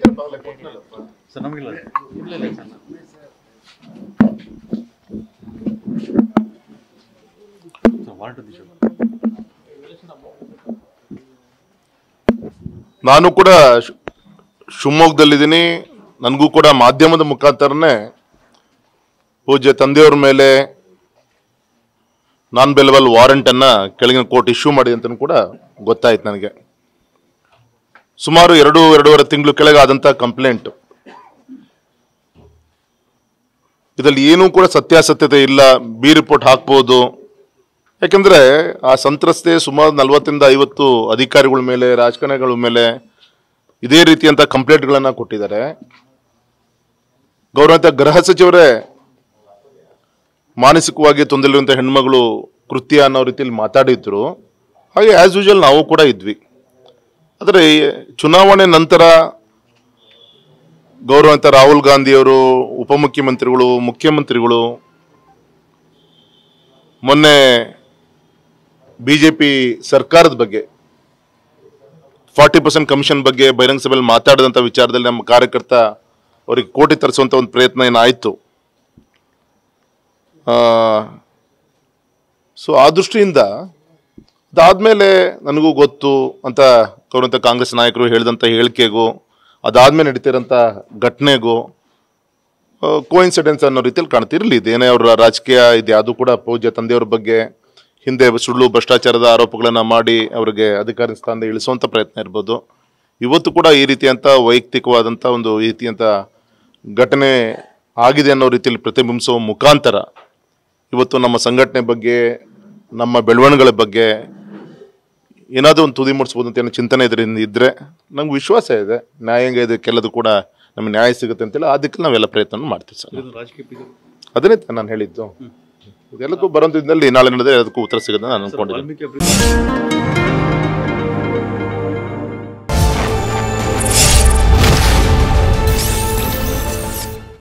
Sir ನಮಗಿಲ್ಲ ನಾನು ಕೂಡ ಶಿವಮೊಗ್ಗದಲ್ಲಿದ್ದೀನಿ. ನನಗೂ ಕೂಡ ಮಾಧ್ಯಮದ ಮುಖಾಂತರನೇ ಪೂಜ್ಯ ತಂದೆಯವ್ರ ಮೇಲೆ ನಾನ್ ಬೆಲೆಬಲ್ ವಾರೆಂಟನ್ನು ಕೆಳಗಿನ ಕೋರ್ಟ್ ಇಶ್ಯೂ ಮಾಡಿದೆ ಅಂತ ಕೂಡ ಗೊತ್ತಾಯ್ತು ನನಗೆ. ಸುಮಾರು 2-2.5 ತಿಂಗಳು ಕೆಳಗೆ ಆದಂಥ ಕಂಪ್ಲೇಂಟ್. ಇದರಲ್ಲಿ ಏನೂ ಕೂಡ ಸತ್ಯಾಸತ್ಯತೆ ಇಲ್ಲ, ಬಿ ರಿಪೋರ್ಟ್ ಹಾಕ್ಬೋದು. ಯಾಕೆಂದರೆ ಆ ಸಂತ್ರಸ್ತೆ ಸುಮಾರು 40-50 ಅಧಿಕಾರಿಗಳ ಮೇಲೆ, ರಾಜಕಾರಣಿಗಳ ಮೇಲೆ ಇದೇ ರೀತಿಯಂಥ ಕಂಪ್ಲೇಂಟ್ಗಳನ್ನು ಕೊಟ್ಟಿದ್ದಾರೆ. ಗೌರವಾನ್ವಿತ ಗೃಹ ಸಚಿವರೇ ಮಾನಸಿಕವಾಗಿ ತೊಂದರೆಯಿರುವಂಥ ಹೆಣ್ಮಗಳು ಕೃತ್ಯ ಅನ್ನೋ ರೀತಿಯಲ್ಲಿ ಮಾತಾಡಿದ್ರು. ಹಾಗೆ ಆ್ಯಸ್ ಯೂಶುವಲ್ ನಾವು ಕೂಡ ಇದ್ವಿ. ಆದರೆ ಚುನಾವಣೆ ನಂತರ ಗೌರವಾನ್ವಿತ ರಾಹುಲ್ ಗಾಂಧಿಯವರು, ಉಪಮುಖ್ಯಮಂತ್ರಿಗಳು, ಮುಖ್ಯಮಂತ್ರಿಗಳು ಮೊನ್ನೆ ಬಿಜೆಪಿ ಸರ್ಕಾರದ ಬಗ್ಗೆ 40% ಕಮಿಷನ್ ಬಗ್ಗೆ ಬಹಿರಂಗ ಸಭೆಯಲ್ಲಿ ಮಾತಾಡಿದಂಥ ವಿಚಾರದಲ್ಲಿ ನಮ್ಮ ಕಾರ್ಯಕರ್ತ ಅವರಿಗೆ ಕೋಟಿ ತರಿಸುವಂಥ ಒಂದು ಪ್ರಯತ್ನ ಏನಾಯಿತು. ಸೊ ಆ ದೃಷ್ಟಿಯಿಂದ ಅದಾದಮೇಲೆ ನನಗೂ ಗೊತ್ತು ಅಂತ ಗೌರವಾನ್ವಿತ ಕಾಂಗ್ರೆಸ್ ನಾಯಕರು ಹೇಳಿದಂಥ ಹೇಳಿಕೆಗೂ ಅದಾದಮೇಲೆ ನಡೀತಿರೋಂಥ ಘಟನೆಗೂ ಕೋಇನ್ಸಿಡೆನ್ಸ್ ಅನ್ನೋ ರೀತಿಯಲ್ಲಿ ಕಾಣ್ತಿರಲಿ. ಇದೇನೇ ಅವರ ರಾಜಕೀಯ ಇದೆ, ಅದು ಕೂಡ ಪೂಜ್ಯ ತಂದೆಯವ್ರ ಬಗ್ಗೆ ಹಿಂದೆ ಸುಳ್ಳು ಭ್ರಷ್ಟಾಚಾರದ ಆರೋಪಗಳನ್ನು ಮಾಡಿ ಅವರಿಗೆ ಅಧಿಕಾರಿ ಸ್ಥಾನದಿಂದ ಇಳಿಸುವಂಥ ಪ್ರಯತ್ನ ಇರ್ಬೋದು. ಇವತ್ತು ಕೂಡ ಈ ರೀತಿಯಂಥ ವೈಯಕ್ತಿಕವಾದಂಥ ಒಂದು ರೀತಿಯಂಥ ಘಟನೆ ಆಗಿದೆ ಅನ್ನೋ ರೀತಿಯಲ್ಲಿ ಪ್ರತಿಬಿಂಬಿಸುವ ಮುಖಾಂತರ ಇವತ್ತು ನಮ್ಮ ಸಂಘಟನೆ ಬಗ್ಗೆ, ನಮ್ಮ ಬೆಳವಣಿಗೆಗಳ ಬಗ್ಗೆ ಏನಾದರೂ ಒಂದು ತುದಿ ಮೂಡಿಸ್ಬೋದು ಅಂತ ಏನೋ ಚಿಂತನೆ ಇದರಿಂದ ಇದ್ದರೆ ನಂಗೆ ವಿಶ್ವಾಸ ಇದೆ ನ್ಯಾಯಾಂಗ ಇದಕ್ಕೆಲ್ಲದು ಕೂಡ ನಮಗೆ ನ್ಯಾಯ ಸಿಗುತ್ತೆ ಅಂತಿಲ್ಲ. ಅದಕ್ಕೆ ನಾವೆಲ್ಲ ಪ್ರಯತ್ನ ಮಾಡ್ತೀವಿ ಸರ್. ಅದನ್ನೇ ನಾನು ಹೇಳಿದ್ದು. ಇದೆಲ್ಲಕ್ಕೂ ಬರೋದ್ರಲ್ಲಿ ನಾಳೆ ನಡೆದರೆ ಅದಕ್ಕೂ ಉತ್ತರ ಸಿಗೋದನ್ನ ನಾನು ಅನ್ಕೊಂಡಿದ್ದೀನಿ.